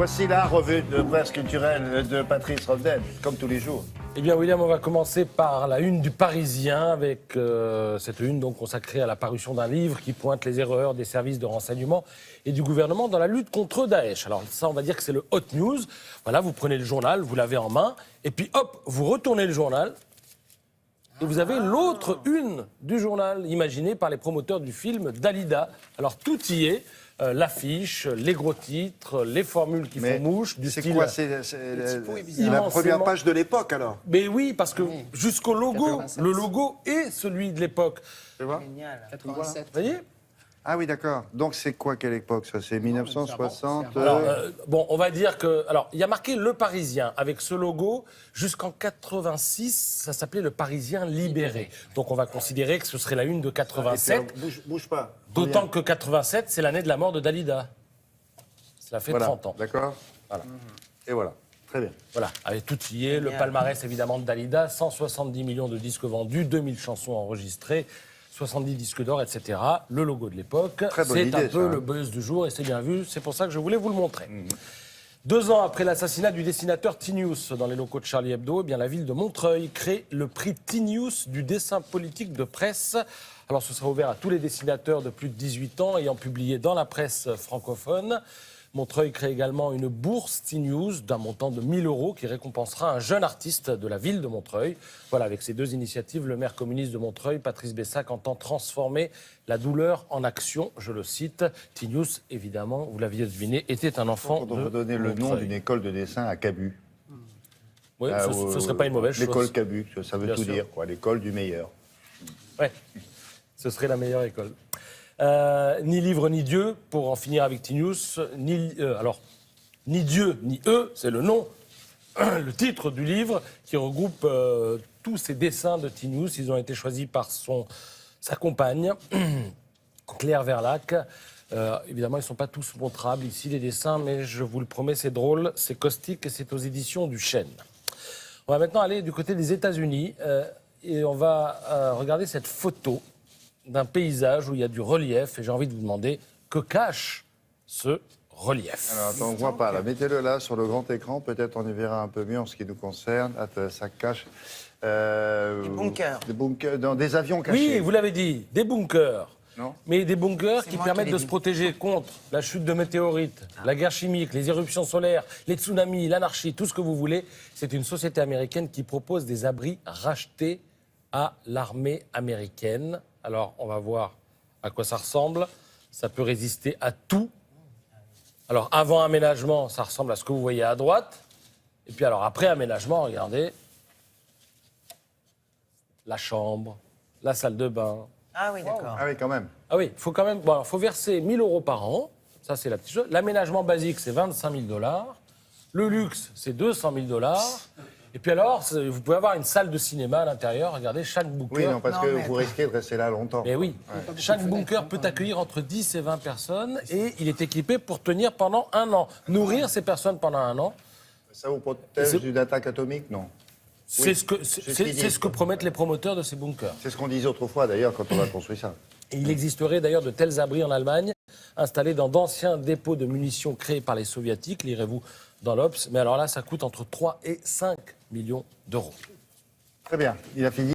Voici la revue de presse culturelle de Patrice Rovden, comme tous les jours. Eh bien, William, on va commencer par la une du Parisien, avec cette une donc consacrée à la parution d'un livre qui pointe les erreurs des services de renseignement et du gouvernement dans la lutte contre Daesh. Alors ça, on va dire que c'est le hot news. Voilà, vous prenez le journal, vous l'avez en main, et puis hop, vous retournez le journal, et vous avez l'autre une du journal, imaginée par les promoteurs du film Dalida. Alors tout y est. L'affiche, les gros titres, les formules qui font mouche, du c'est style... quoi, c'est la première page de l'époque, alors? Mais oui, parce que jusqu'au logo, 87. le logo est celui de l'époque. Tu vois? Génial. 87. Vous voyez? Ah oui, d'accord. Donc c'est quoi, quelle époque, ça? C'est 1960 Alors, bon, on va dire que... Alors, il y a marqué Le Parisien, avec ce logo, jusqu'en 86, ça s'appelait Le Parisien libéré. Donc on va considérer que ce serait la une de 87, Bouge pas. d'autant que 87, c'est l'année de la mort de Dalida. Cela fait Voilà, 30 ans. d'accord. Voilà. Et voilà, très bien. Voilà, avec tout y est, le palmarès évidemment de Dalida, 170 millions de disques vendus, 2000 chansons enregistrées, 70 disques d'or, etc. Le logo de l'époque, Très bonne c'est idée, un peu ça, hein. le buzz du jour et c'est bien vu, c'est pour ça que je voulais vous le montrer. 2 ans après l'assassinat du dessinateur Tinius dans les locaux de Charlie Hebdo, eh bien, la ville de Montreuil crée le prix Tinius du dessin politique de presse. Alors ce sera ouvert à tous les dessinateurs de plus de 18 ans ayant publié dans la presse francophone. Montreuil crée également une bourse T-News d'un montant de 1 000 € qui récompensera un jeune artiste de la ville de Montreuil. Voilà, avec ces deux initiatives, le maire communiste de Montreuil, Patrice Bessac, entend transformer la douleur en action. Je le cite. T-News, évidemment, vous l'aviez deviné, était un enfant On de peut donner le nom Montreuil. d'une école de dessin à Cabu. Oui, ce serait pas une mauvaise chose. L'école Cabu, ça veut Bien tout sûr. dire, quoi. L'école du meilleur. Ouais, ce serait la meilleure école. Ni livre ni Dieu, pour en finir avec T-News. Ni Dieu ni eux, c'est le nom, le titre du livre qui regroupe tous ces dessins de T-News. Ils ont été choisis par sa compagne, Claire Verlac. Évidemment, ils ne sont pas tous montrables ici, les dessins, mais je vous le promets, c'est drôle, c'est caustique et c'est aux éditions du Chêne. On va maintenant aller du côté des États-Unis et on va regarder cette photo d'un paysage où il y a du relief et j'ai envie de vous demander que cache ce relief. Alors attends, on ne voit pas là. Mettez-le là sur le grand écran, peut-être on y verra un peu mieux en ce qui nous concerne. Attends, ça cache. Des bunkers. Des bunkers, dans des avions cachés. Oui, vous l'avez dit, des bunkers. Non. Mais des bunkers qui moi qui permettent l'ai de dit. se protéger contre la chute de météorites, la guerre chimique, les éruptions solaires, les tsunamis, l'anarchie, tout ce que vous voulez. C'est une société américaine qui propose des abris rachetés à l'armée américaine. Alors, on va voir à quoi ça ressemble. Ça peut résister à tout. Alors, avant aménagement, ça ressemble à ce que vous voyez à droite. Et puis, alors, après aménagement, regardez. La chambre, la salle de bain. Ah oui, d'accord. Ah oui, quand même. Ah oui, il faut quand même. Bon, alors, faut verser 1 000 € par an. Ça, c'est la petite chose. L'aménagement basique, c'est 25 000 $. Le luxe, c'est 200 000 $. Et puis alors, vous pouvez avoir une salle de cinéma à l'intérieur. Regardez, chaque bunker. Oui, non, parce Non, que mais vous risquez de rester là longtemps. Mais oui, chaque bunker peut accueillir entre 10 et 20 personnes et il est équipé pour tenir pendant 1 an. Nourrir ces personnes pendant 1 an, Ça vous protège d'une attaque atomique? Non. c'est ce que, c'est ce qu'ils disent, quoi. promettent les promoteurs de ces bunkers. C'est ce qu'on disait autrefois d'ailleurs quand on a construit ça. Et il existerait d'ailleurs de tels abris en Allemagne, installés dans d'anciens dépôts de munitions créés par les soviétiques, lirez-vous dans l'Obs. Mais alors là, ça coûte entre 3 et 5 millions d'euros. Très bien, il a fini.